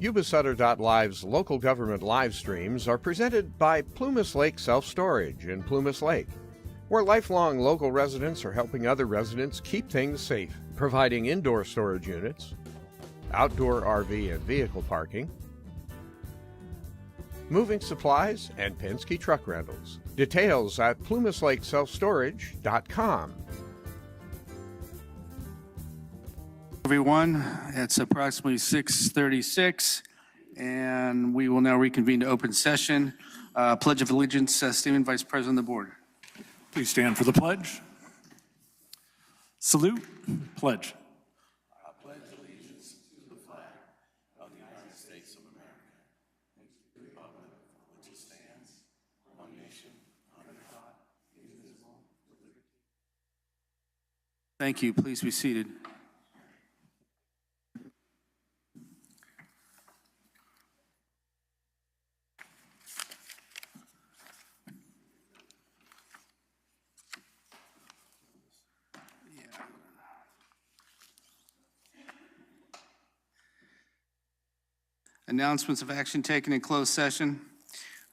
Yuba-Sutter.Live's local government live streams are presented by Plumas Lake Self-Storage in Plumas Lake, where lifelong local residents are helping other residents keep things safe, providing indoor storage units, outdoor RV and vehicle parking, moving supplies, and Penske truck rentals. Details at plumaslakeselfstorage.com. Everyone, it's approximately 6:36, and we will now reconvene to open session. Pledge of Allegiance, Stephen, Vice President of the Board. Please stand for the pledge. Salute. Pledge. I pledge allegiance to the flag of the United States of America and to the republic for which it stands, one nation, under God, indivisible, with liberty. Thank you. Please be seated. Announcements of action taken in closed session.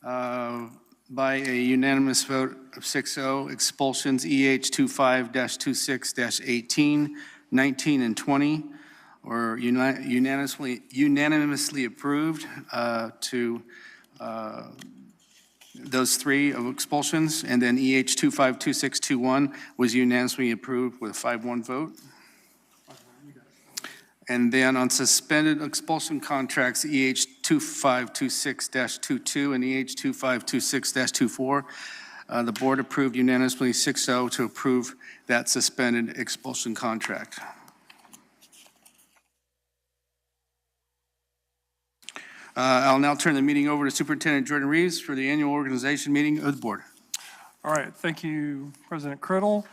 By a unanimous vote of 6-0, expulsions EH 25-26-18, 19, and 20 were unanimously approved to those three of expulsions, and then EH 25-26-21 was unanimously approved with a 5-1 vote. And then on suspended expulsion contracts, EH 2526-22 and EH 2526-24, the board approved unanimously 6-0 to approve that suspended expulsion contract. I'll now turn the meeting over to Superintendent Jordan Reeves for the annual organization meeting of the board. All right, thank you, President Criddle.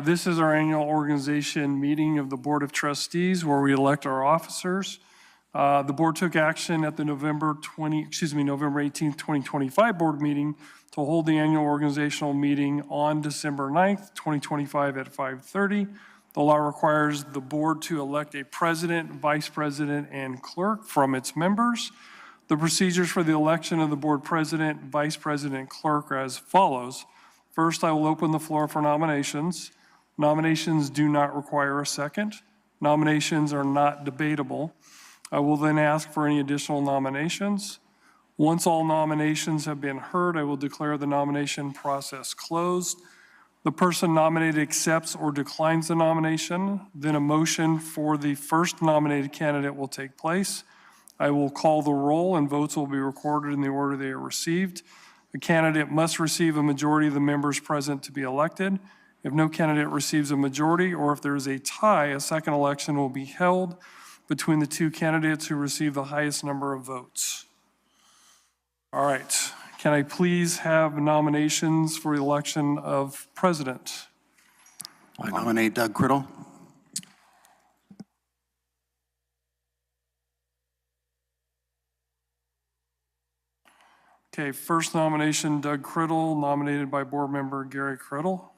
This is our annual organization meeting of the Board of Trustees where we elect our officers. The board took action at the November 18th, 2025 board meeting to hold the annual organizational meeting on December 9th, 2025 at 5:30. The law requires the board to elect a president, vice president, and clerk from its members. The procedures for the election of the board president, vice president, and clerk are as follows. First, I will open the floor for nominations. Nominations do not require a second. Nominations are not debatable. I will then ask for any additional nominations. Once all nominations have been heard, I will declare the nomination process closed. The person nominated accepts or declines the nomination. Then a motion for the first nominated candidate will take place. I will call the roll and votes will be recorded in the order they are received. The candidate must receive a majority of the members present to be elected. If no candidate receives a majority or if there is a tie, a second election will be held between the two candidates who receive the highest number of votes. All right, can I please have nominations for the election of president? I nominate Doug Criddle. Okay, first nomination, Doug Criddle, nominated by board member Gary Criddle.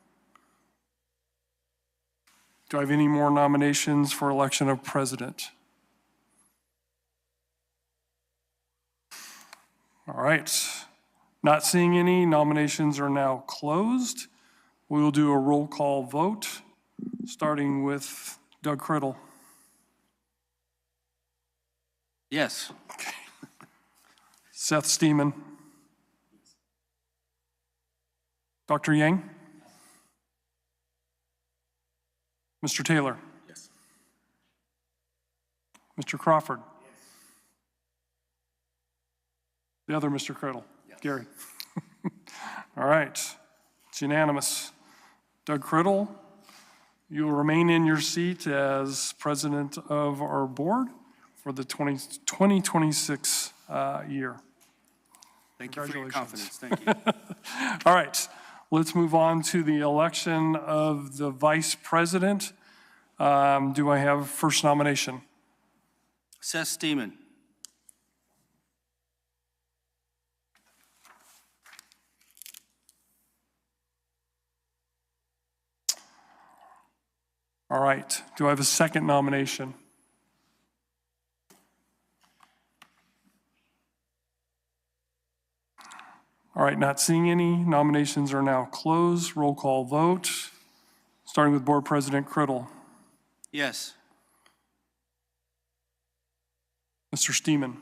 Do I have any more nominations for election of president? All right, not seeing any, nominations are now closed. We will do a roll call vote, starting with Doug Criddle. Yes. Okay. Seth Steeman. Dr. Yang? Mr. Taylor? Yes. Mr. Crawford? Yes. The other Mr. Criddle? Yes. Gary? All right, it's unanimous. Doug Criddle, you will remain in your seat as president of our board for the 2026 year. Thank you for your confidence. Thank you. All right. Let's move on to the election of the vice president. Do I have first nomination? Seth Steeman. All right. Do I have a second nomination? All right, not seeing any. Nominations are now closed. Roll call vote, starting with Board President Criddle. Yes. Mr. Steeman.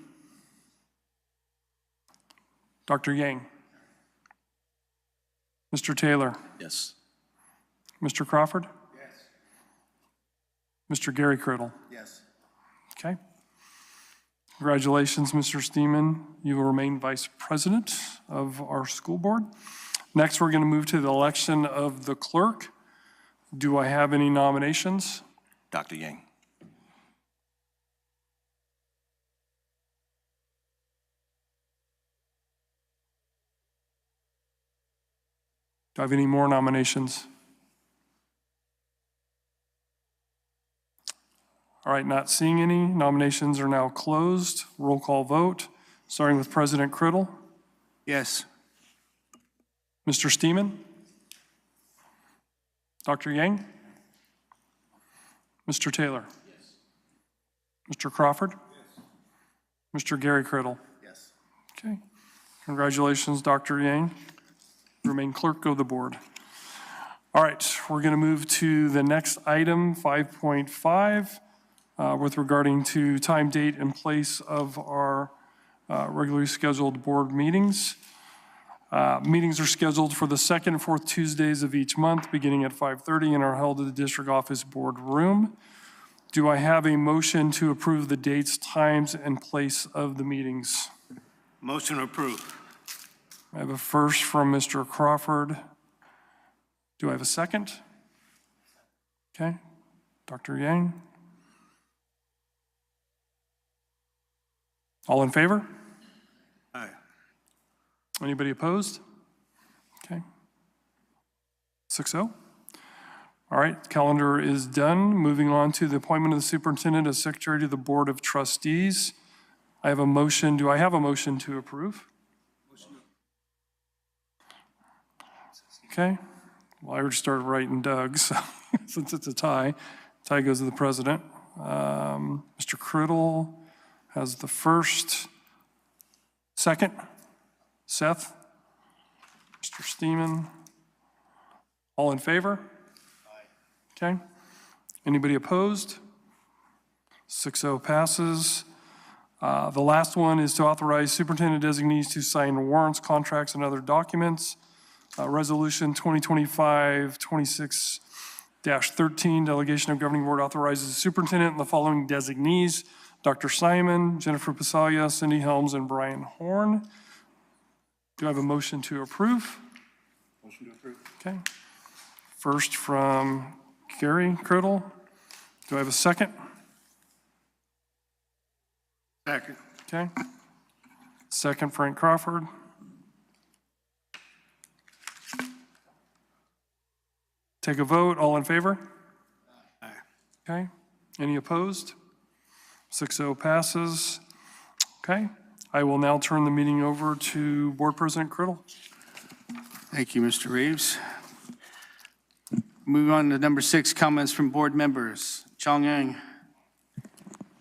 Dr. Yang. Mr. Taylor. Yes. Mr. Crawford. Yes. Mr. Gary Criddle. Yes. Okay. Congratulations, Mr. Steeman. You will remain Vice President of our school board. Next, we're going to move to the election of the clerk. Do I have any nominations? Dr. Yang. Do I have any more nominations? All right, not seeing any. Nominations are now closed. Roll call vote, starting with President Criddle. Yes. Mr. Steeman? Dr. Yang? Mr. Taylor? Yes. Mr. Crawford? Yes. Mr. Gary Criddle? Yes. Okay. Congratulations, Dr. Yang. Remain clerk of the board. All right, we're going to move to the next item, 5.5, with regarding to time, date, and place of our regularly scheduled board meetings. Meetings are scheduled for the second and fourth Tuesdays of each month, beginning at 5:30, and are held at the district office board room. Do I have a motion to approve the dates, times, and place of the meetings? Motion approved. I have a first from Mr. Crawford. Do I have a second? Okay. Dr. Yang? All in favor? Aye. Anybody opposed? Okay. 6-0. All right, calendar is done. Moving on to the appointment of the superintendent as secretary to the Board of Trustees. I have a motion. Do I have a motion to approve? Okay. Well, I already started writing Doug, so since it's a tie goes to the president. Mr. Criddle has the first. Second? Seth? Mr. Steeman? All in favor? Aye. Okay. Anybody opposed? 6-0 passes. The last one is to authorize superintendent designees to sign warrants, contracts, and other documents. Resolution 2025-26-13, delegation of governing board authorizes the superintendent and the following designees: Dr. Simon, Jennifer Passalia, Cindy Helms, and Brian Horn. Do I have a motion to approve? Motion to approve. Okay. First from Gary Criddle. Do I have a second? Second. Okay. Second, Frank Crawford. Take a vote. All in favor? Aye. Okay. Any opposed? 6-0 passes. Okay. I will now turn the meeting over to Board President Criddle. Thank you, Mr. Reeves. Move on to number 6, comments from board members. Chong Yang.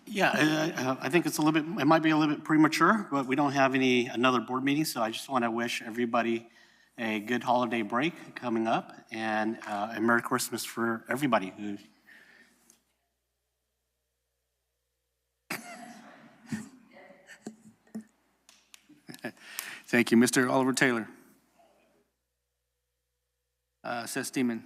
Yeah, I think it's a little bit, it might be a little bit premature, but we don't have another board meeting, so I just want to wish everybody a good holiday break coming up, and a Merry Christmas for everybody who. Thank you, Mr. Oliver Taylor. Seth Steeman.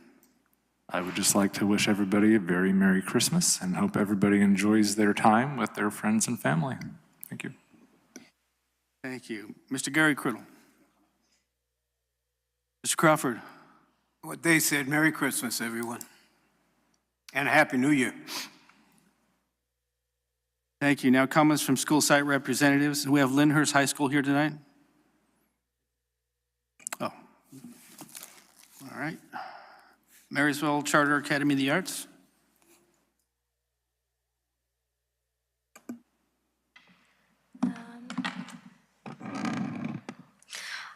I would just like to wish everybody a very Merry Christmas and hope everybody enjoys their time with their friends and family. Thank you. Thank you. Mr. Gary Criddle. Mr. Crawford. What they said, Merry Christmas, everyone, and a Happy New Year. Thank you. Now comments from school site representatives. We have Lyndhurst High School here tonight. Oh, all right. Marysville Charter Academy of the Arts.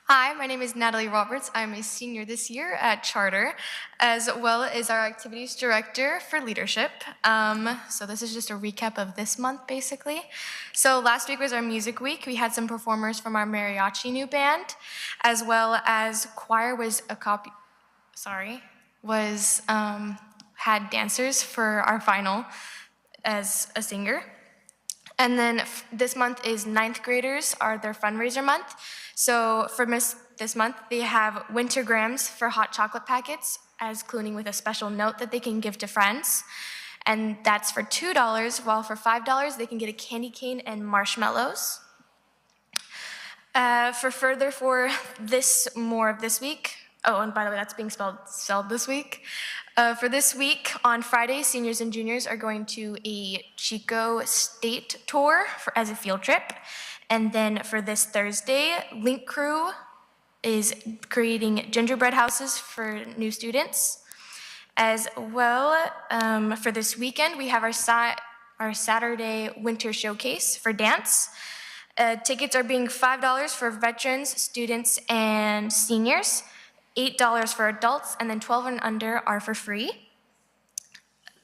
Hi, my name is Natalie Roberts. I'm a senior this year at Charter, as well as our activities director for leadership. So this is just a recap of this month, basically. So last week was our music week. We had some performers from our mariachi new band, as well as choir had dancers for our final as a singer. And then this month is ninth graders are their fundraiser month. So for this month, they have wintergrams for hot chocolate packets as including with a special note that they can give to friends. And that's for $2, while for $5, they can get a candy cane and marshmallows. For more of this week, oh, and by the way, that's being spelled this week. For this week, on Friday, seniors and juniors are going to a Chico State tour as a field trip. And then for this Thursday, Link Crew is creating gingerbread houses for new students. As well, for this weekend, we have our Saturday winter showcase for dance. Tickets are being $5 for veterans, students, and seniors, $8 for adults, and then 12 and under are for free.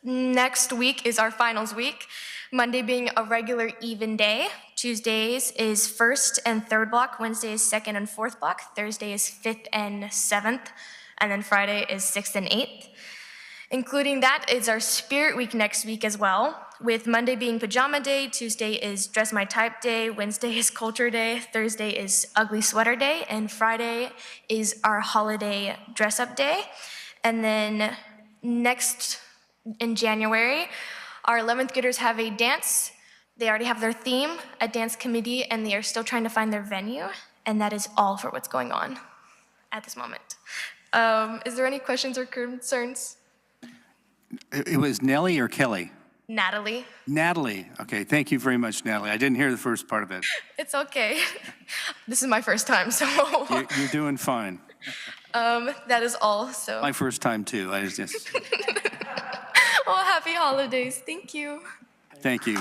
Next week is our finals week, Monday being a regular even day. Tuesdays is first and third block, Wednesday is second and fourth block, Thursday is fifth and seventh, and then Friday is sixth and eighth. Including that is our Spirit Week next week as well, with Monday being Pajama Day, Tuesday is Dress My Type Day, Wednesday is Culture Day, Thursday is Ugly Sweater Day, and Friday is our Holiday Dress Up Day. And then next in January, our 11th graders have a dance. They already have their theme, a dance committee, and they are still trying to find their venue. And that is all for what's going on at this moment. Is there any questions or concerns? It was Nellie or Kelly? Natalie. Natalie. Okay, thank you very much, Natalie. I didn't hear the first part of it. It's okay. This is my first time, so. You're doing fine. That is all, so. My first time, too. I just. Well, happy holidays. Thank you. Thank you.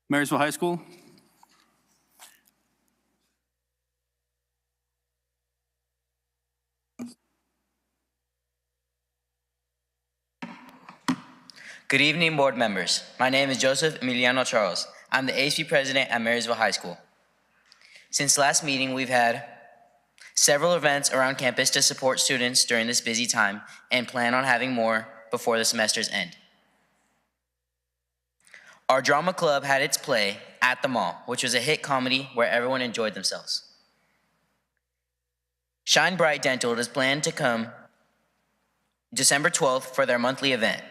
Marysville High School? Good evening, board members. My name is Joseph Emiliano Charles. I'm the ASB president at Marysville High School. Since last meeting, we've had several events around campus to support students during this busy time and plan on having more before the semester's end. Our drama club had its play at the mall, which was a hit comedy where everyone enjoyed themselves. Shine Bright Dental is planned to come December 12th for their monthly event.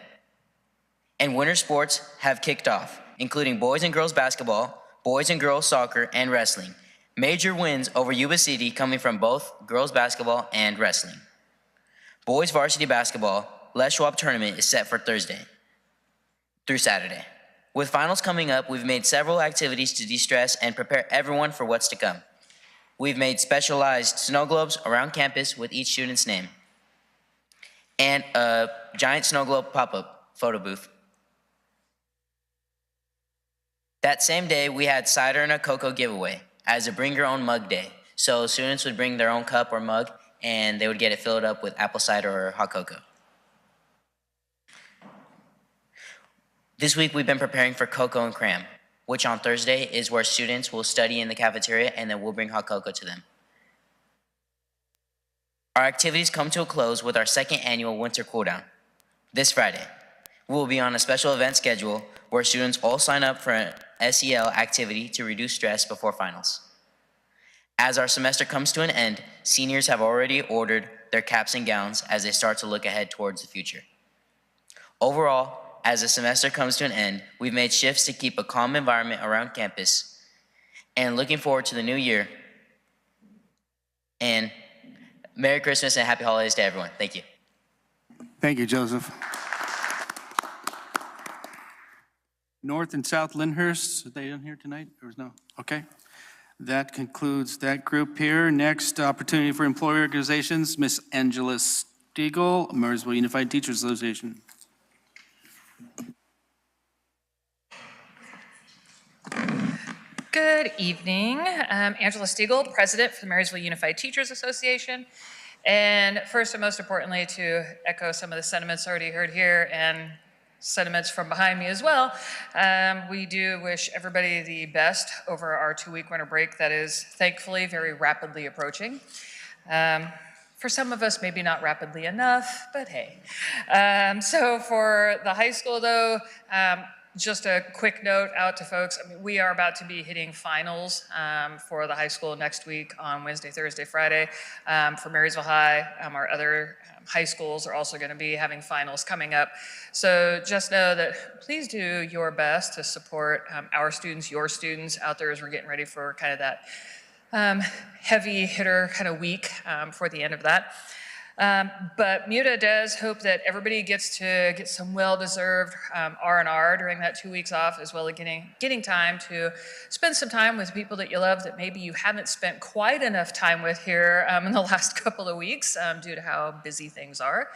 And winter sports have kicked off, including boys and girls basketball, boys and girls soccer, and wrestling. Major wins over Yuba City coming from both girls basketball and wrestling. Boys varsity basketball, Les Schwab tournament is set for Thursday through Saturday. With finals coming up, we've made several activities to de-stress and prepare everyone for what's to come. We've made specialized snow globes around campus with each student's name and a giant snow globe pop-up photo booth. That same day, we had cider and a cocoa giveaway as a bring your own mug day. So students would bring their own cup or mug and they would get it filled up with apple cider or hot cocoa. This week, we've been preparing for Cocoa and Cram, which on Thursday is where students will study in the cafeteria and then we'll bring hot cocoa to them. Our activities come to a close with our second annual winter cool down. This Friday, we will be on a special event schedule where students all sign up for an SEL activity to reduce stress before finals. As our semester comes to an end, seniors have already ordered their caps and gowns as they start to look ahead towards the future. Overall, as the semester comes to an end, we've made shifts to keep a calm environment around campus and looking forward to the new year. And Merry Christmas and Happy Holidays to everyone. Thank you. Thank you, Joseph. North and South Lyndhurst, are they in here tonight? Or no? Okay. That concludes that group here. Next, opportunity for employee organizations, Miss Angela Stiegel, Marysville Unified Teachers Association. Good evening. I'm Angela Stiegel, President for the Marysville Unified Teachers Association. And first and most importantly, to echo some of the sentiments already heard here and sentiments from behind me as well, we do wish everybody the best over our 2-week winter break that is thankfully very rapidly approaching. For some of us, maybe not rapidly enough, but hey. So for the high school though, just a quick note out to folks. I mean, we are about to be hitting finals for the high school next week on Wednesday, Thursday, Friday. For Marysville High, our other high schools are also going to be having finals coming up. So just know that please do your best to support our students, your students out there as we're getting ready for kind of that heavy hitter kind of week for the end of that. But MUTA does hope that everybody gets to get some well-deserved R&R during that 2 weeks off, as well as getting time to spend some time with people that you love that maybe you haven't spent quite enough time with here in the last couple of weeks due to how busy things are.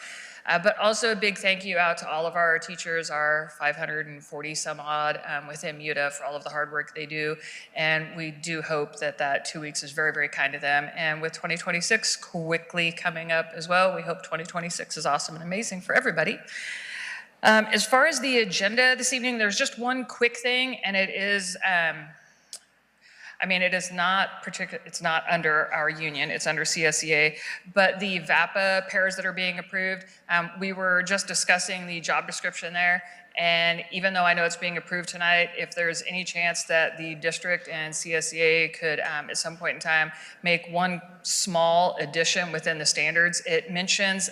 But also a big thank you out to all of our teachers, our 540 some odd within MUTA for all of the hard work they do. And we do hope that that 2 weeks is very, very kind to them. And with 2026 quickly coming up as well, we hope 2026 is awesome and amazing for everybody. As far as the agenda this evening, there's just one quick thing, and it is, I mean, it is not it's not under our union, it's under CSEA, but the VAPA pairs that are being approved, we were just discussing the job description there, and even though I know it's being approved tonight, if there's any chance that the district and CSEA could, at some point in time, make one small addition within the standards. It mentions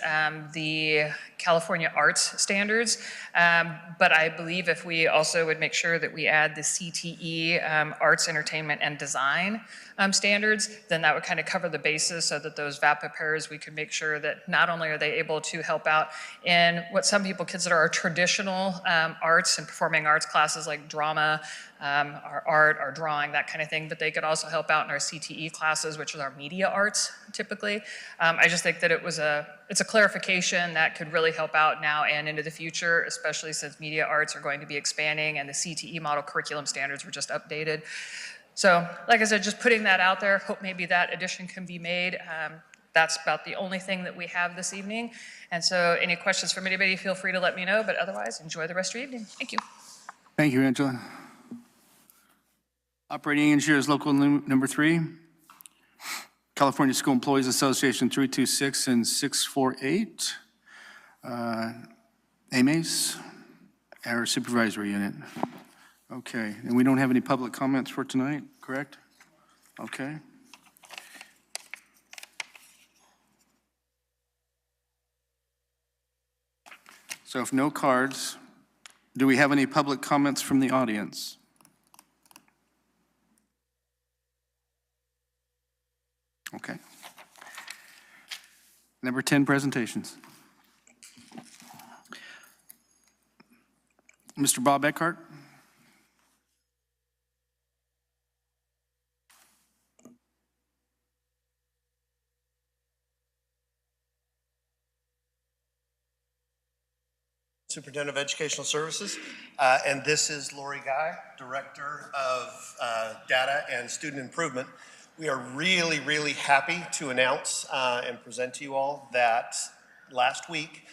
the California arts standards, but I believe if we also would make sure that we add the CTE arts, entertainment, and design standards, then that would kind of cover the bases so that those VAPA pairs, we could make sure that not only are they able to help out in what some people consider our traditional arts and performing arts classes like drama, our art, our drawing, that kind of thing, but they could also help out in our CTE classes, which is our media arts typically. I just think that it's a clarification that could really help out now and into the future, especially since media arts are going to be expanding and the CTE model curriculum standards were just updated. So like I said, just putting that out there, hope maybe that addition can be made. That's about the only thing that we have this evening. And so any questions from anybody, feel free to let me know, but otherwise enjoy the rest of your evening. Thank you. Thank you, Angela. Operating engineers, local number 3, California School Employees Association 326 and 648. AMACE, our supervisory unit. Okay, and we don't have any public comments for tonight, correct? Okay. So if no cards, do we have any public comments from the audience? Okay. Number 10, presentations. Mr. Bob Eckhart. Superintendent of Educational Services, and this is Lori Guy, Director of Data and Student Improvement. We are really, really happy to announce and present to you all that last week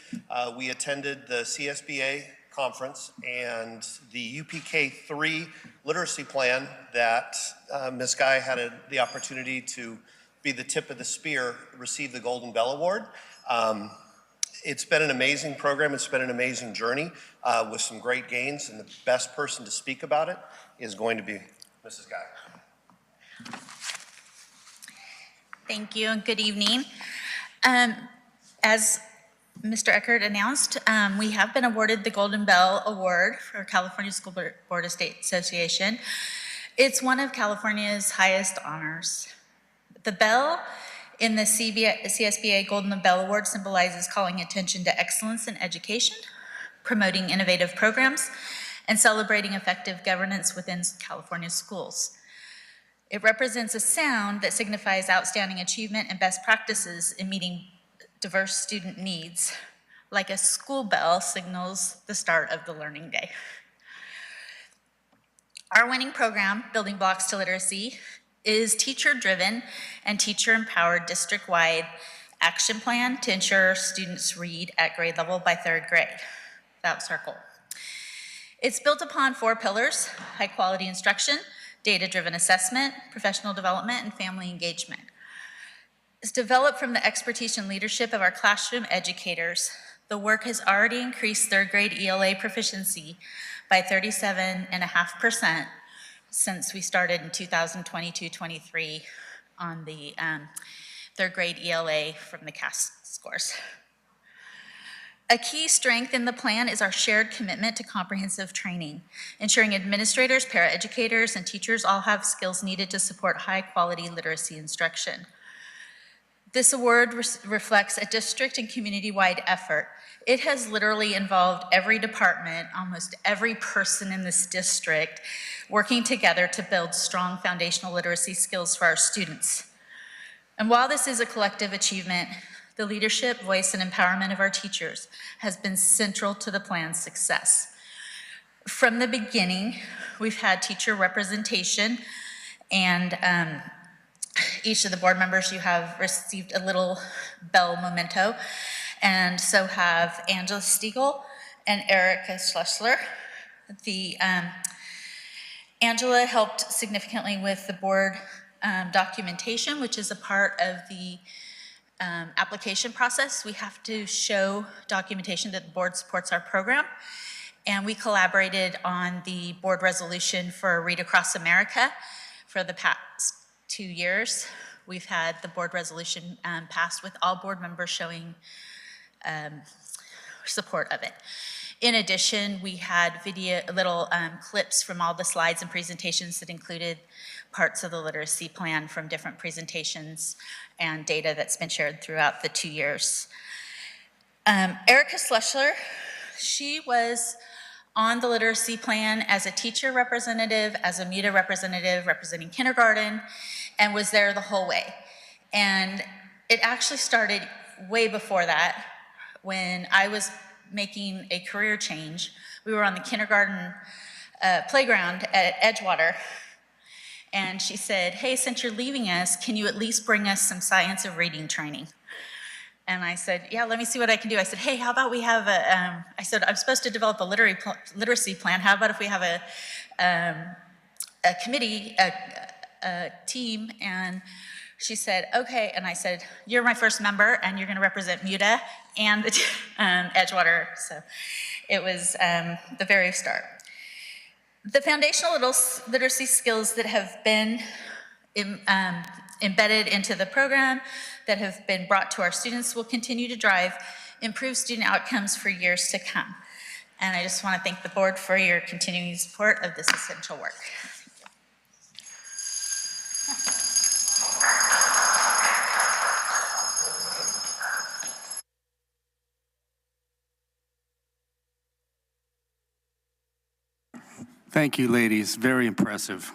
we attended the CSBA conference, and the UPK3 literacy plan that Ms. Guy had the opportunity to be the tip of the spear received the Golden Bell Award. It's been an amazing program. It's been an amazing journey with some great gains, and the best person to speak about it is going to be Mrs. Guy. Thank you and good evening. As Mr. Eckert announced, we have been awarded the Golden Bell Award for California School Board of State Association. It's one of California's highest honors. The bell in the CSBA Golden Bell Award symbolizes calling attention to excellence in education, promoting innovative programs, and celebrating effective governance within California schools. It represents a sound that signifies outstanding achievement and best practices in meeting diverse student needs, like a school bell signals the start of the learning day. Our winning program, Building Blocks to Literacy, is teacher-driven and teacher-empowered district-wide action plan to ensure students read at grade level by 3rd grade. That's our goal. It's built upon 4 pillars: high-quality instruction, data-driven assessment, professional development, and family engagement. It's developed from the expertise and leadership of our classroom educators. The work has already increased 3rd grade ELA proficiency by 37.5% since we started in 2022-23 on the 3rd grade ELA from the CAS scores. A key strength in the plan is our shared commitment to comprehensive training, ensuring administrators, paraeducators, and teachers all have skills needed to support high-quality literacy instruction. This award reflects a district and community-wide effort. It has literally involved every department, almost every person in this district, working together to build strong foundational literacy skills for our students. And while this is a collective achievement, the leadership, voice, and empowerment of our teachers has been central to the plan's success. From the beginning, we've had teacher representation, and each of the board members, you have received a little bell memento, and so have Angela Stiegel and Erica Schlesler. Angela helped significantly with the board documentation, which is a part of the application process. We have to show documentation that the board supports our program, and we collaborated on the board resolution for Read Across America for the past 2 years. We've had the board resolution passed with all board members showing support of it. In addition, we had little clips from all the slides and presentations that included parts of the literacy plan from different presentations and data that's been shared throughout the 2 years. Erica Schlesler, she was on the literacy plan as a teacher representative, as a MUTA representative, representing kindergarten, and was there the whole way. And it actually started way before that, when I was making a career change. We were on the kindergarten playground at Edgewater, and she said, "Hey, since you're leaving us, can you at least bring us some science of reading training?" And I said, "Yeah, let me see what I can do." I said, "Hey, how about we have a," I said, "I'm supposed to develop a literacy plan. How about if we have a committee, a team?" And she said, "Okay." And I said, "You're my first member, and you're going to represent MUTA and the Edgewater." So it was the very start. The foundational literacy skills that have been embedded into the program, that have been brought to our students, will continue to drive improved student outcomes for years to come. And I just want to thank the board for your continuing support of this essential work. Thank you, ladies. Very impressive.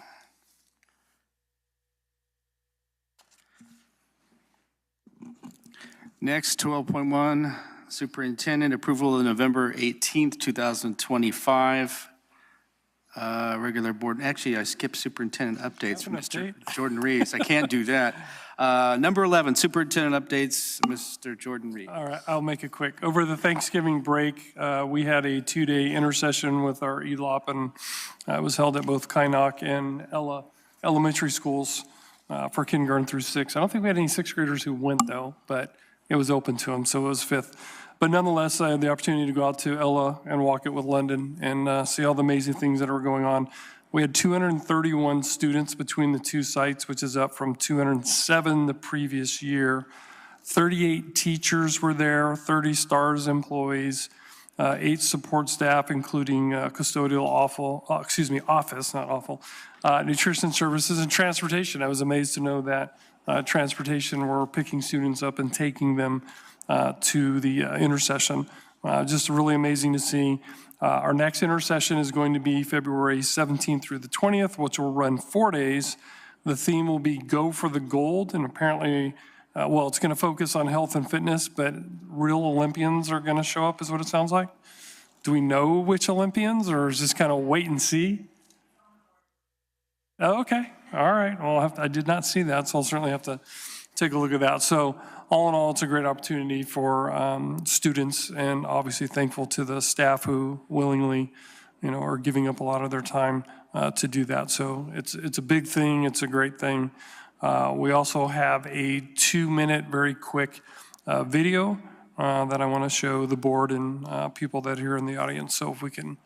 Next, 12.1, Superintendent approval of November 18th, 2025. Regular board, actually, I skipped superintendent updates, Mr. Jordan Reeves. I can't do that. Number 11, superintendent updates, Mr. Jordan Reeves. All right, I'll make it quick. Over the Thanksgiving break, we had a 2-day intersession with our ELOP, and it was held at both Kynoch and Ella elementary schools for kindergarten through 6. I don't think we had any 6th graders who went, though, but it was open to them, so it was 5th. But nonetheless, I had the opportunity to go out to Ella and walk it with London and see all the amazing things that are going on. We had 231 students between the two sites, which is up from 207 the previous year. 38 teachers were there, 30 STARS employees, 8 support staff, including custodial office, not awful, nutrition services, and transportation. I was amazed to know that transportation were picking students up and taking them to the intercession. Just really amazing to see. Our next intercession is going to be February 17th through the 20th, which will run 4 days. The theme will be Go for the Gold, and apparently, well, it's going to focus on health and fitness, but real Olympians are going to show up, is what it sounds like. Do we know which Olympians, or is this kind of wait and see? Oh, okay, all right. Well, I did not see that, so I'll certainly have to take a look at that. So all in all, it's a great opportunity for students, and obviously thankful to the staff who willingly, are giving up a lot of their time to do that. So it's a big thing. It's a great thing. We also have a 2-minute, very quick video that I want to show the board and people that are here in the audience. So if we can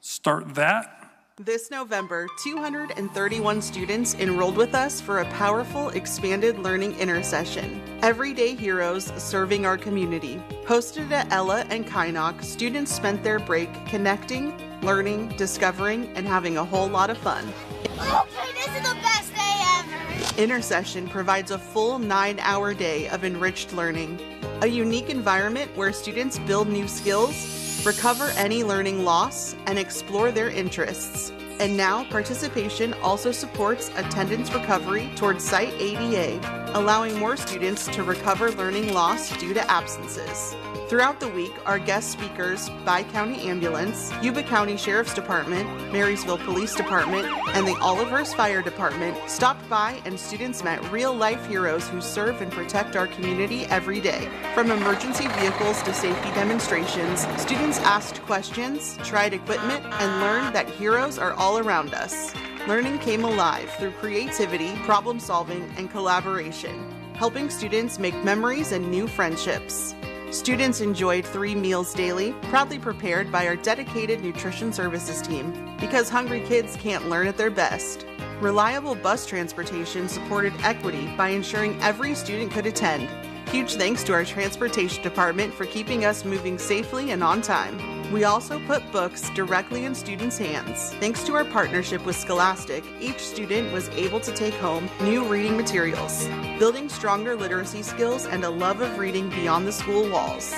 start that. This November, 231 students enrolled with us for a powerful expanded learning intersession. Everyday heroes serving our community. Hosted at Ella and Kynoch, students spent their break connecting, learning, discovering, and having a whole lot of fun. Okay, this is the best day ever! Intersession provides a full 9-hour day of enriched learning. A unique environment where students build new skills, recover any learning loss, and explore their interests. And now, participation also supports attendance recovery towards Site ADA, allowing more students to recover learning loss due to absences. Throughout the week, our guest speakers, Bi-County Ambulance, Yuba County Sheriff's Department, Marysville Police Department, and the Olivehurst Fire Department stopped by, and students met real-life heroes who serve and protect our community every day. From emergency vehicles to safety demonstrations, students asked questions, tried equipment, and learned that heroes are all around us. Learning came alive through creativity, problem-solving, and collaboration, helping students make memories and new friendships. Students enjoyed 3 meals daily, proudly prepared by our dedicated nutrition services team, because hungry kids can't learn at their best. Reliable bus transportation supported equity by ensuring every student could attend. Huge thanks to our transportation department for keeping us moving safely and on time. We also put books directly in students' hands. Thanks to our partnership with Scholastic, each student was able to take home new reading materials, building stronger literacy skills and a love of reading beyond the school walls.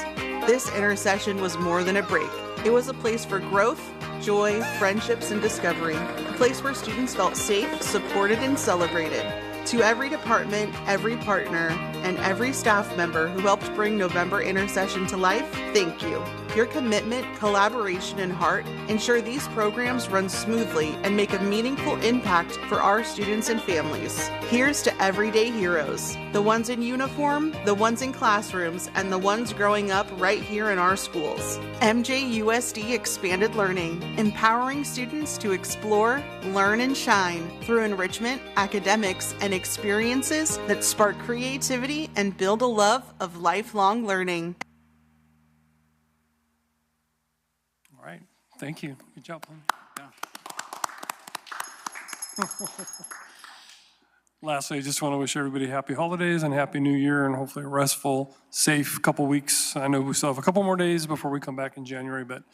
This intersession was more than a break. It was a place for growth, joy, friendships, and discovery. A place where students felt safe, supported, and celebrated. To every department, every partner, and every staff member who helped bring November Intersession to life, thank you. Your commitment, collaboration, and heart ensure these programs run smoothly and make a meaningful impact for our students and families. Here's to everyday heroes, the ones in uniform, the ones in classrooms, and the ones growing up right here in our schools. MJUSD Expanded Learning, empowering students to explore, learn, and shine through enrichment, academics, and experiences that spark creativity and build a love of lifelong learning. All right, thank you. Good job, Plum. Yeah. Lastly, I just want to wish everybody happy holidays and happy new year, and hopefully a restful, safe couple weeks. I know we still have a couple more days before we come back in January, but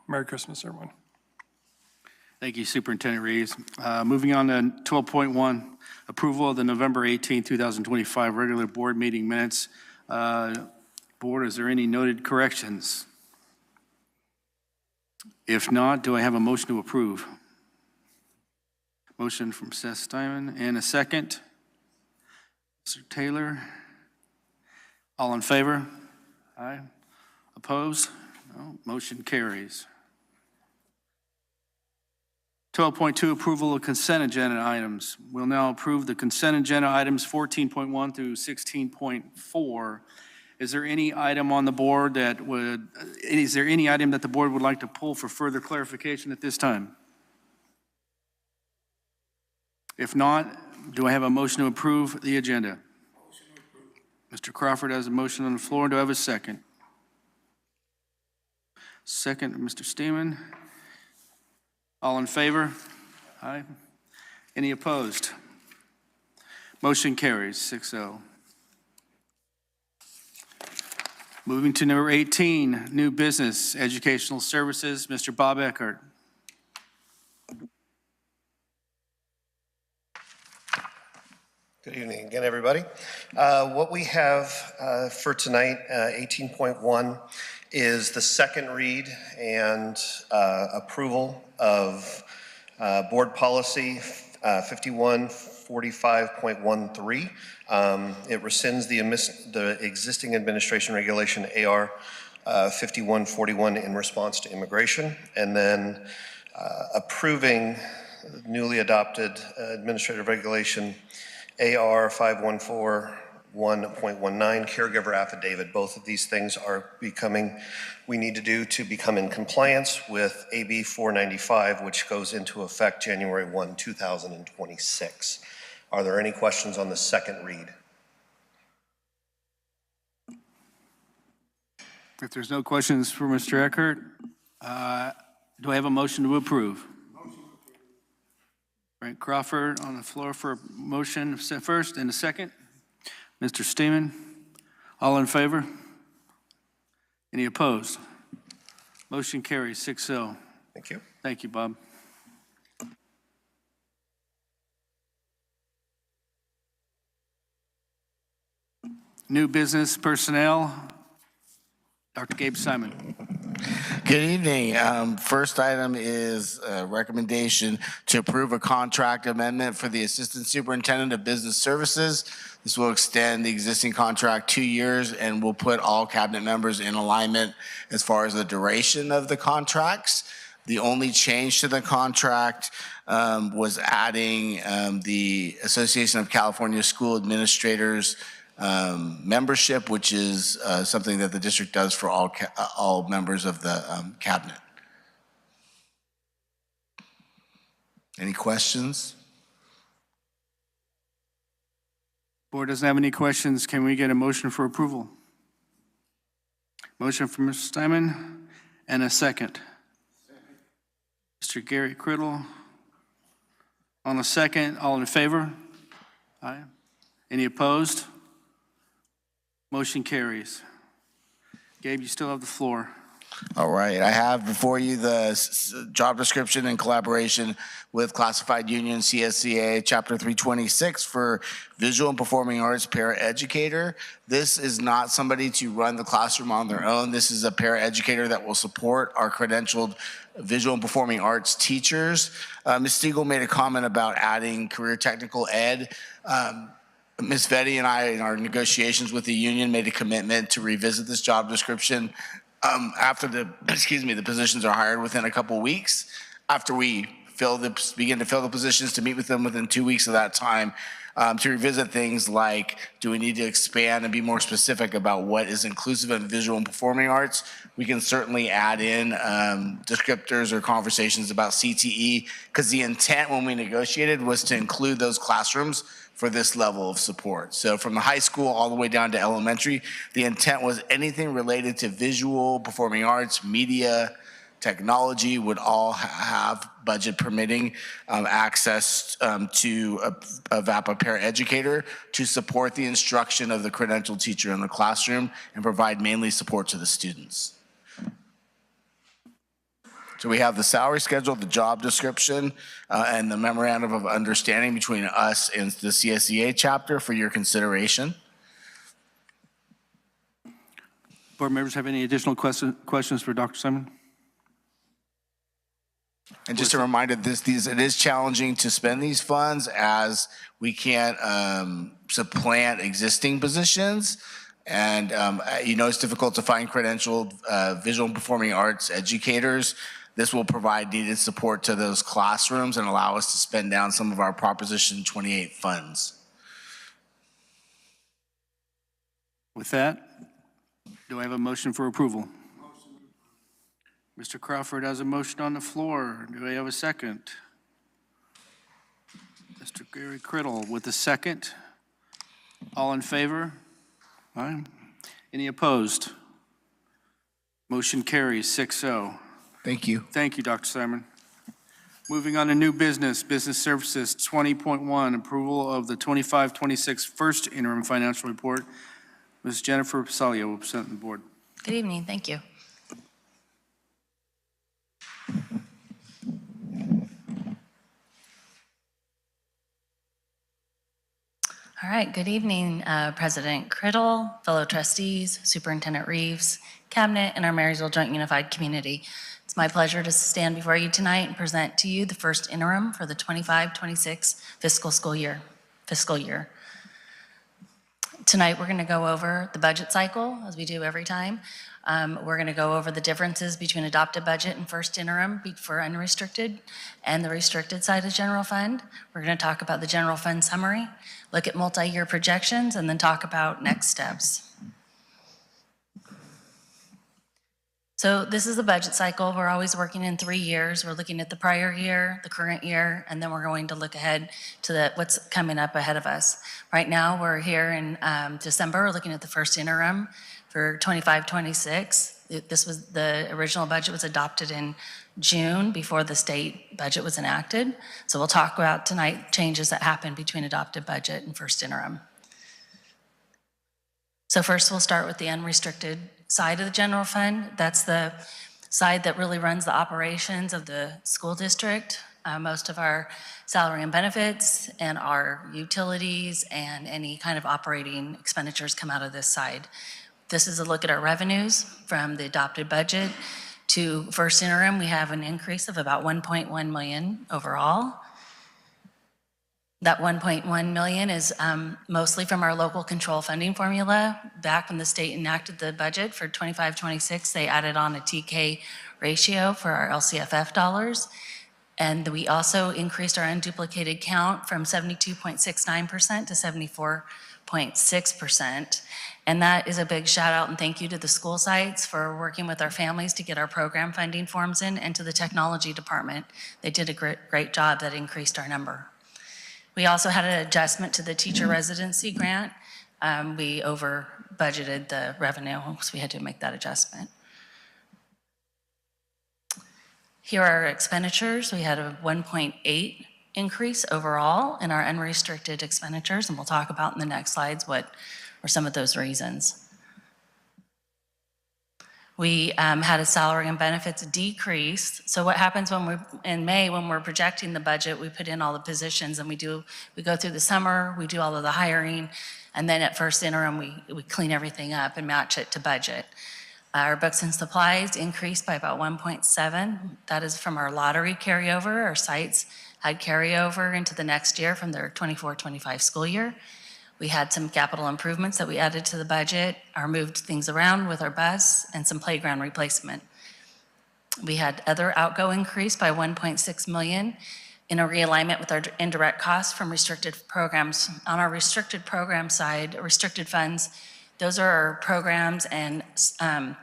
Merry Christmas, everyone. Thank you, Superintendent Reeves. Moving on to 12.1, approval of the November 18, 2025 regular board meeting minutes. Board, is there any noted corrections? If not, do I have a motion to approve? Motion from Seth Steinman and a second. Mr. Taylor. All in favor? Aye. Opposed? No. Motion carries. 12.2, approval of consent agenda items. We'll now approve the consent agenda items 14.1 through 16.4. Is there any item on the board that is there any item that the board would like to pull for further clarification at this time? If not, do I have a motion to approve the agenda? Motion to approve. Mr. Crawford has a motion on the floor. Do I have a second? Second, Mr. Steeman. All in favor? Aye. Any opposed? Motion carries 6-0. Moving to number 18, new business, educational services, Mr. Bob Eckert. Good evening again, everybody. What we have for tonight, 18.1, is the second read and approval of board policy 5145.13. It rescinds the existing administration regulation AR 5141 in response to immigration, and then approving newly adopted Administrative Regulation AR 5141.19, caregiver affidavit. Both of these things we need to do to become in compliance with AB 495, which goes into effect January 1, 2026. Are there any questions on the second read? If there's no questions for Mr. Eckert, do I have a motion to approve? Frank Crawford on the floor for a motion first and a second. Mr. Steeman, all in favor? Any opposed? Motion carries 6-0. Thank you. Thank you, Bob. New business personnel, Dr. Gabe Simon. Good evening. First item is a recommendation to approve a contract amendment for the Assistant Superintendent of Business Services. This will extend the existing contract 2 years and will put all cabinet members in alignment as far as the duration of the contracts. The only change to the contract was adding the Association of California School Administrators membership, which is something that the district does for all members of the cabinet. Any questions? Board doesn't have any questions. Can we get a motion for approval? Motion from Mr. Steinman and a second. Mr. Gary Criddle on a second. All in favor? Aye. Any opposed? Motion carries. Gabe, you still have the floor. All right, I have before you the job description in collaboration with Classified Union CSCA Chapter 326 for Visual and Performing Arts Paraeducator. This is not somebody to run the classroom on their own. This is a paraeducator that will support our credentialed visual and performing arts teachers. Ms. Stiegel made a comment about adding career technical ed. Ms. Vetty and I, in our negotiations with the union, made a commitment to revisit this job description after the positions are hired within a couple weeks. After we begin to fill the positions, to meet with them within 2 weeks of that time, to revisit things like, do we need to expand and be more specific about what is inclusive in visual and performing arts? We can certainly add in descriptors or conversations about CTE, because the intent when we negotiated was to include those classrooms for this level of support. So from the high school all the way down to elementary, the intent was anything related to visual, performing arts, media, technology would all have, budget permitting, access to a VAPA paraeducator to support the instruction of the credentialed teacher in the classroom and provide mainly support to the students. So we have the salary schedule, the job description, and the memorandum of understanding between us and the CSEA chapter for your consideration. Board members have any additional questions for Dr. Simon? And just a reminder, it is challenging to spend these funds as we can't supplant existing positions. And it's difficult to find credentialed visual and performing arts educators. This will provide needed support to those classrooms and allow us to spend down some of our Proposition 28 funds. With that, do I have a motion for approval? Mr. Crawford has a motion on the floor. Do I have a second? Mr. Gary Criddle with a second. All in favor? Aye. Any opposed? Motion carries 6-0. Thank you. Thank you, Dr. Simon. Moving on to new business, business services 20.1, approval of the 25-26 first interim financial report. Ms. Jennifer Pasalia will present the board. Good evening, thank you. All right, good evening, President Criddle, fellow trustees, Superintendent Reeves, Cabinet, and our Marysville Joint Unified Community. It's my pleasure to stand before you tonight and present to you the first interim for the 25-26 fiscal year. Tonight, we're going to go over the budget cycle, as we do every time. We're going to go over the differences between adopted budget and first interim for unrestricted and the restricted side of general fund. We're going to talk about the general fund summary, look at multi-year projections, and then talk about next steps. So this is the budget cycle. We're always working in 3 years. We're looking at the prior year, the current year, and then we're going to look ahead to what's coming up ahead of us. Right now, we're here in December. We're looking at the first interim for 25-26. This was the original budget was adopted in June before the state budget was enacted. So we'll talk about tonight changes that happened between adopted budget and first interim. So first, we'll start with the unrestricted side of the general fund. That's the side that really runs the operations of the school district. Most of our salary and benefits and our utilities and any kind of operating expenditures come out of this side. This is a look at our revenues from the adopted budget to first interim. We have an increase of about 1.1 million overall. That 1.1 million is mostly from our local control funding formula. Back when the state enacted the budget for 25-26, they added on a TK ratio for our LCFF dollars. And we also increased our unduplicated count from 72.69% to 74.6%. And that is a big shout out and thank you to the school sites for working with our families to get our program funding forms in, and to the technology department. They did a great job that increased our number. We also had an adjustment to the teacher residency grant. We over budgeted the revenue, so we had to make that adjustment. Here are our expenditures. We had a 1.8 increase overall in our unrestricted expenditures, and we'll talk about in the next slides what were some of those reasons. We had a salary and benefits decrease. So what happens when in May, when we're projecting the budget, we put in all the positions and we go through the summer, we do all of the hiring, and then at first interim, we clean everything up and match it to budget. Our books and supplies increased by about 1.7. That is from our lottery carryover. Our sites had carryover into the next year from their 24-25 school year. We had some capital improvements that we added to the budget, or moved things around with our bus, and some playground replacement. We had other outgo increase by 1.6 million in a realignment with our indirect costs from restricted programs. On our restricted program side, restricted funds, those are our programs and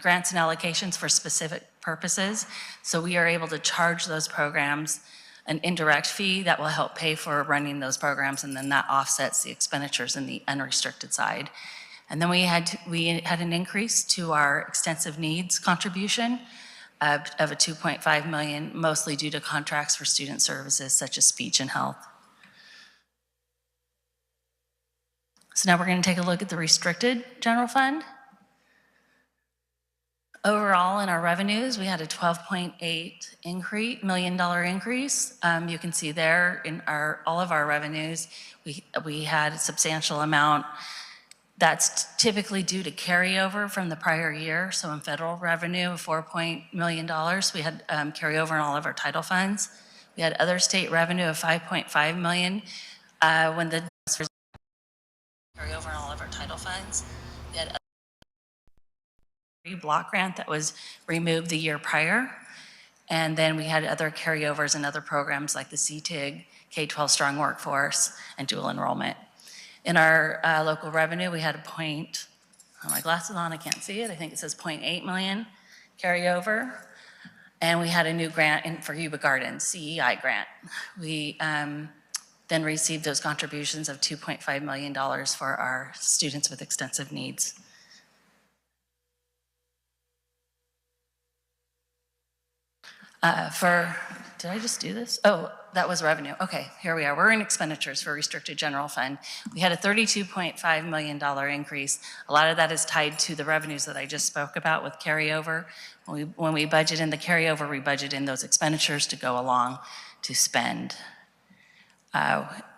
grants and allocations for specific purposes. So we are able to charge those programs an indirect fee that will help pay for running those programs, and then that offsets the expenditures in the unrestricted side. And then we had an increase to our extensive needs contribution of a 2.5 million, mostly due to contracts for student services such as speech and health. So now we're going to take a look at the restricted general fund. Overall, in our revenues, we had a $12.8 million increase. You can see there in all of our revenues, we had a substantial amount. That's typically due to carryover from the prior year. So in federal revenue of $4 million, we had carryover in all of our title funds. We had other state revenue of $5.5 million when the carryover in all of our title funds. We had block grant that was removed the year prior. And then we had other carryovers in other programs like the CTIG, K-12 Strong Workforce, and dual enrollment. In our local revenue, we had my glasses on, I can't see it. I think it says 0.8 million carryover. And we had a new grant for Yuba Gardens, CEI grant. We then received those contributions of $2.5 million for our students with extensive needs. Did I just do this? Oh, that was revenue. Okay, here we are. We're in expenditures for restricted general fund. We had a $32.5 million increase. A lot of that is tied to the revenues that I just spoke about with carryover. When we budget in the carryover, we budget in those expenditures to go along to spend.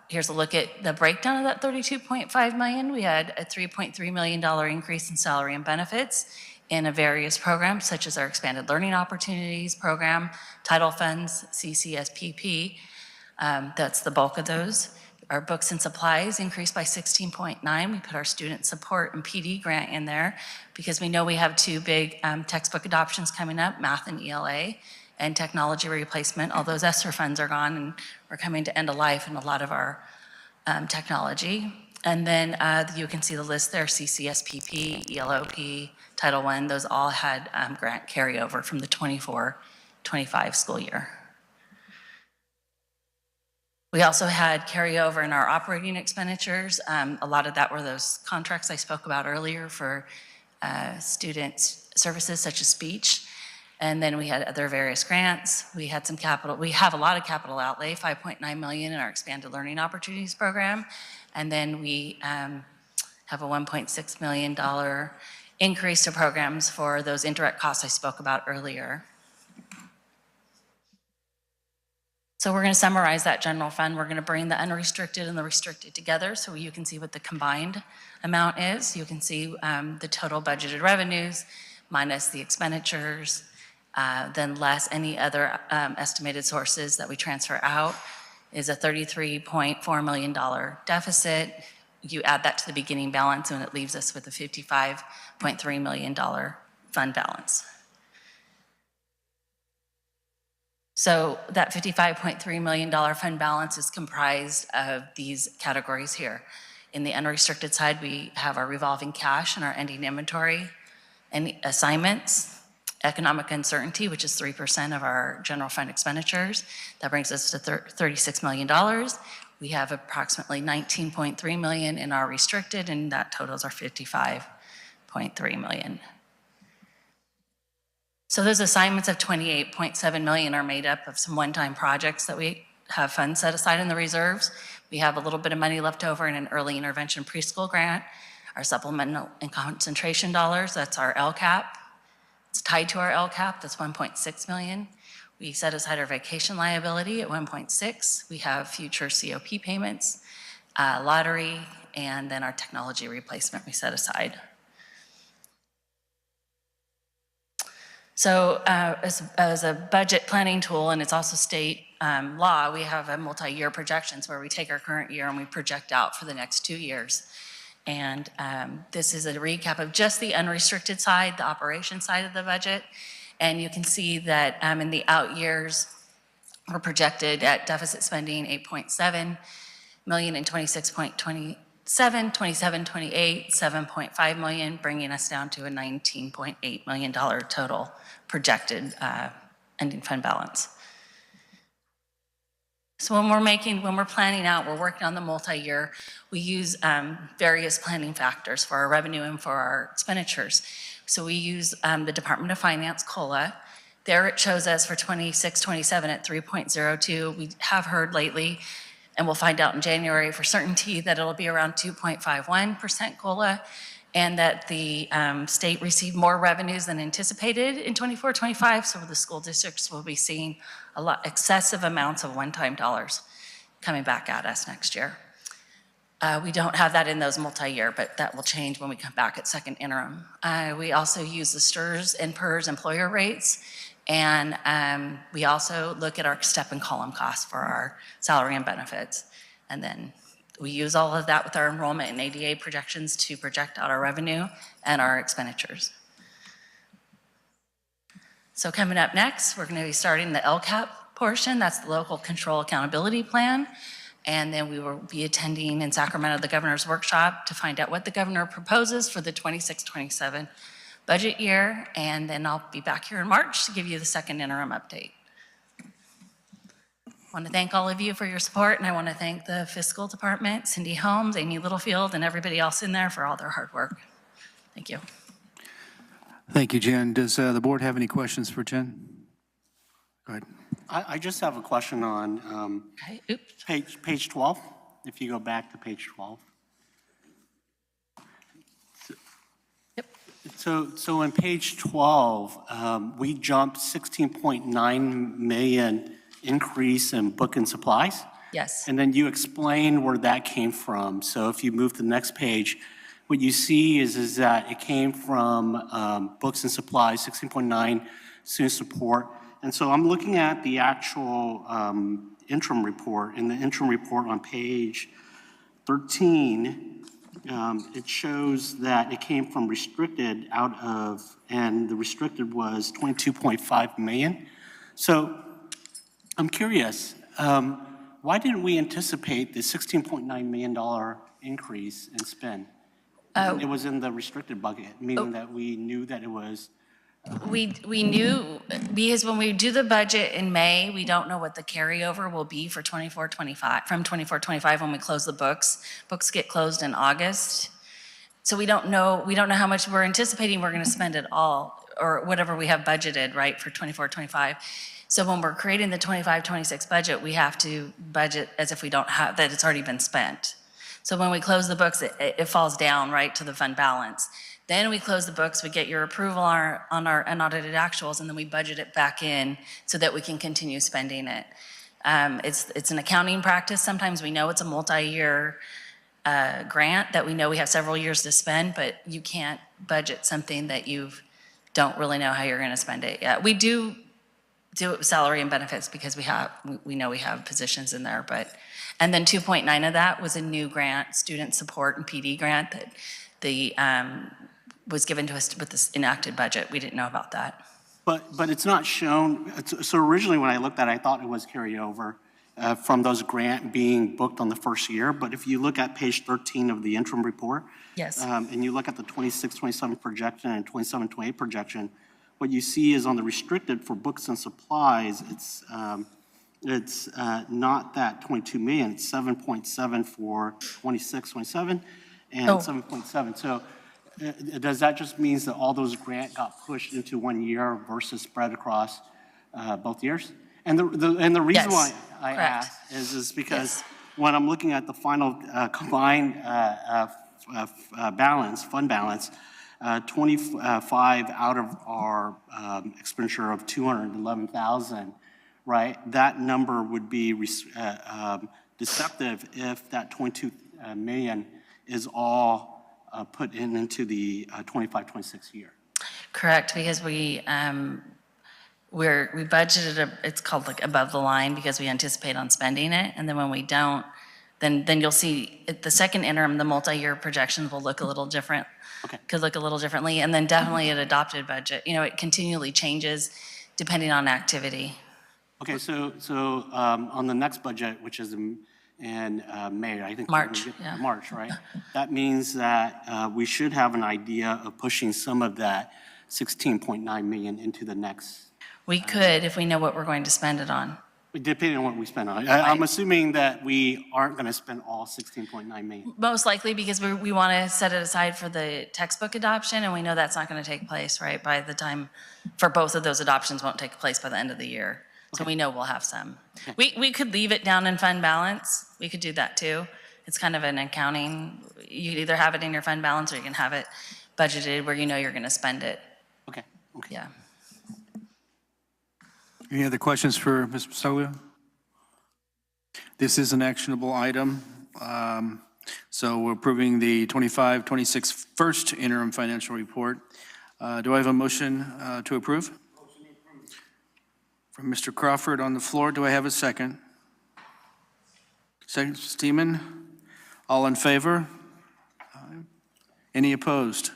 Here's a look at the breakdown of that $32.5 million. We had a $3.3 million increase in salary and benefits in various programs, such as our Expanded Learning Opportunities program, Title Funds, CCSPP. That's the bulk of those. Our books and supplies increased by 16.9. We put our student support and PD grant in there because we know we have two big textbook adoptions coming up, math and ELA, and technology replacement. All those ESSER funds are gone, and we're coming to end of life in a lot of our technology. And then you can see the list there, CCSPP, ELOP, Title I, those all had grant carryover from the 24-25 school year. We also had carryover in our operating expenditures. A lot of that were those contracts I spoke about earlier for student services such as speech. And then we had other various grants. We had some capital, we have a lot of capital outlay, $5.9 million in our Expanded Learning Opportunities Program. And then we have a $1.6 million increase to programs for those indirect costs I spoke about earlier. So we're going to summarize that general fund. We're going to bring the unrestricted and the restricted together so you can see what the combined amount is. You can see the total budgeted revenues minus the expenditures, then less any other estimated sources that we transfer out is a $33.4 million deficit. You add that to the beginning balance and it leaves us with a $55.3 million fund balance. So that $55.3 million fund balance is comprised of these categories here. In the unrestricted side, we have our revolving cash and our ending inventory and assignments, economic uncertainty, which is 3% of our general fund expenditures. That brings us to $36 million. We have approximately $19.3 million in our restricted, and that totals our $55.3 million. So those assignments of $28.7 million are made up of some one-time projects that we have funds set aside in the reserves. We have a little bit of money left over in an early intervention preschool grant, our supplemental and concentration dollars, that's our LCAP. It's tied to our LCAP, that's $1.6 million. We set aside our vacation liability at $1.6. We have future COP payments, lottery, and then our technology replacement we set aside. So as a budget planning tool, and it's also state law, we have a multi-year projections where we take our current year and we project out for the next 2 years. And this is a recap of just the unrestricted side, the operation side of the budget. And you can see that in the out years, we're projected at deficit spending $8.7 million in 26.27, 27, 28, $7.5 million, bringing us down to a $19.8 million total projected ending fund balance. So when we're planning out, we're working on the multi-year, we use various planning factors for our revenue and for our expenditures. So we use the Department of Finance, COLA. There it shows us for 26-27 at 3.02. We have heard lately, and we'll find out in January for certainty, that it'll be around 2.51% COLA, and that the state received more revenues than anticipated in 24-25, so the school districts will be seeing a lot excessive amounts of one-time dollars coming back at us next year. We don't have that in those multi-year, but that will change when we come back at second interim. We also use the STRS and PERS employer rates, and we also look at our step and column costs for our salary and benefits. And then we use all of that with our enrollment and ADA projections to project out our revenue and our expenditures. So coming up next, we're going to be starting the LCAP portion. That's the Local Control Accountability Plan. And then we will be attending in Sacramento the governor's workshop to find out what the governor proposes for the 26-27 budget year. And then I'll be back here in March to give you the second interim update. I want to thank all of you for your support, and I want to thank the fiscal department, Cindy Holmes, Amy Littlefield, and everybody else in there for all their hard work. Thank you. Thank you, Jen. Does the board have any questions for Jen? Go ahead. I just have a question on page 12, if you go back to page 12. Yep. So on page 12, we jumped 16.9 million increase in book and supplies. Yes. And then you explain where that came from. So if you move to the next page, what you see is that it came from books and supplies, 16.9, student support. And so I'm looking at the actual interim report. In the interim report on page 13, it shows that it came from restricted and the restricted was 22.5 million. So I'm curious, why didn't we anticipate the $16.9 million increase in spend? It was in the restricted bucket, meaning that we knew that it was. We knew, because when we do the budget in May, we don't know what the carryover will be for 24-25, from 24-25 when we close the books. Books get closed in August. So we don't know how much we're anticipating we're gonna spend it all, or whatever we have budgeted, right, for 24-25. So when we're creating the 25-26 budget, we have to budget as if we don't have, that it's already been spent. So when we close the books, it falls down, right, to the fund balance. Then we close the books, we get your approval on our unaudited actuals, and then we budget it back in so that we can continue spending it. It's an accounting practice. Sometimes we know it's a multi-year grant that we know we have several years to spend, but you can't budget something that you don't really know how you're gonna spend it yet. We do it with salary and benefits because we know we have positions in there, and then 2.9 of that was a new grant, student support and PD grant that was given to us with this enacted budget. We didn't know about that. But it's not shown. So originally when I looked at it, I thought it was carryover from those grant being booked on the first year. But if you look at page 13 of the interim report, yes, and you look at the 26-27 projection and 27-28 projection, what you see is on the restricted for books and supplies, it's not that 22 million, it's 7.7 for 26-27 and 7.7. So does that just means that all those grant got pushed into 1 year versus spread across both years? And the reason why I ask is because when I'm looking at the final combined fund balance, 25 out of our expenditure of 211,000, right? That number would be deceptive if that 22 million is all put into the 25-26 year. Correct, because we budgeted it's called like above the line because we anticipate on spending it, and then when we don't, then you'll see the second interim, the multi-year projections will look a little different. Okay. Could look a little differently, and then definitely an adopted budget. You know, it continually changes depending on activity. Okay, so on the next budget, which is in May, I think. March, March, right? That means that we should have an idea of pushing some of that 16.9 million into the next. We could if we know what we're going to spend it on. Depending on what we spend on it. I'm assuming that we aren't going to spend all 16.9 million. Most likely because we want to set it aside for the textbook adoption, and we know that's not going to take place, right? By the time, for both of those adoptions won't take place by the end of the year. So we know we'll have some. Okay. We could leave it down in fund balance. We could do that too. It's kind of an accounting. You could either have it in your fund balance or you can have it budgeted where you know you're going to spend it. Okay. Yeah. Any other questions for Ms. Basoglio? This is an actionable item. So we're approving the 25-26 first interim financial report. Do I have a motion to approve? Motion approved. From Mr. Crawford on the floor. Do I have a second? Second, Steeman. All in favor? Any opposed?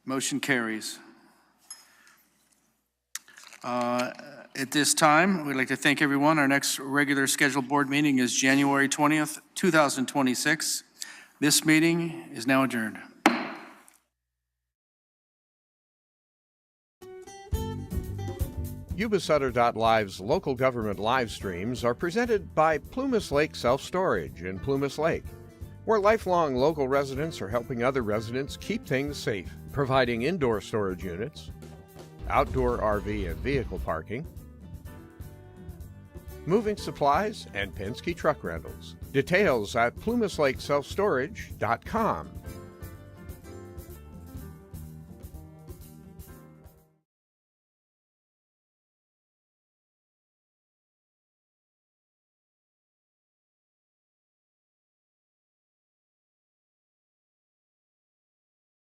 Motion carries. At this time, we'd like to thank everyone. Our next regular scheduled board meeting is January 20th, 2026. This meeting is now adjourned. Yuba-Sutter.Live's local government live streams are presented by Plumas Lake Self-Storage in Plumas Lake, where lifelong local residents are helping other residents keep things safe, providing indoor storage units, outdoor RV and vehicle parking, moving supplies, and Penske truck rentals. Details at plumaslakeselfstorage.com.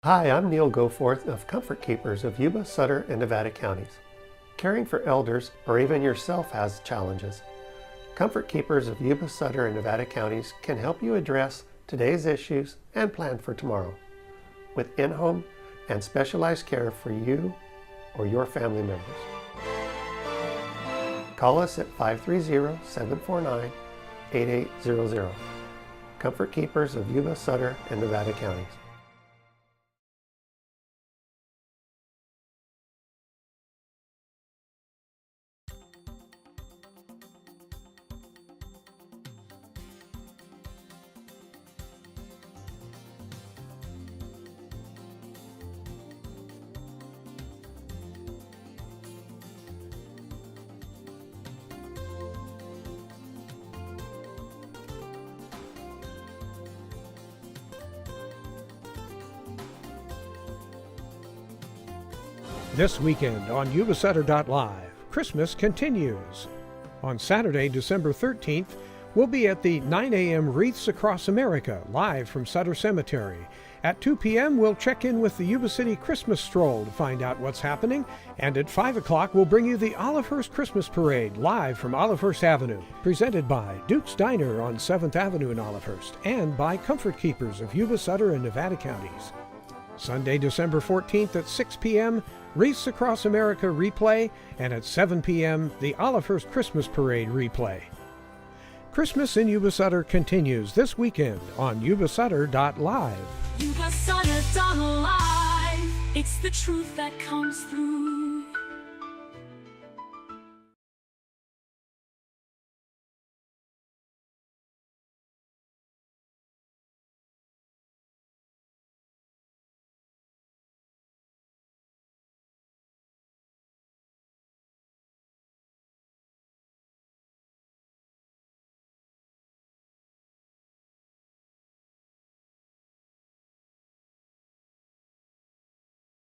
Hi, I'm Neil Goforth of Comfort Keepers of Yuba, Sutter, and Nevada counties. Caring for elders or even yourself has challenges. Comfort Keepers of Yuba-Sutter and Nevada counties can help you address today's issues and plan for tomorrow with in-home and specialized care for you or your family members. Call us at 530-749-8800. Comfort Keepers of Yuba-Sutter and Nevada counties. This weekend on Yuba-Sutter.live, Christmas continues. On Saturday, December 13th, we'll be at the 9 a.m. Wreaths Across America, live from Sutter Cemetery. At 2 p.m., we'll check in with the Yuba City Christmas Stroll to find out what's happening. And at 5 o'clock, we'll bring you the Olivehurst Christmas Parade, live from Olivehurst Avenue, presented by Duke's Diner on 7th Avenue in Olivehurst, and by Comfort Keepers of Yuba-Sutter and Nevada counties. Sunday, December 14th at 6 p.m., Wreaths Across America replay, and at 7 p.m., the Olivehurst Christmas Parade replay. Christmas in Yuba-Sutter continues this weekend on Yuba-Sutter.live. Yuba-Sutter.live, it's the truth that comes through.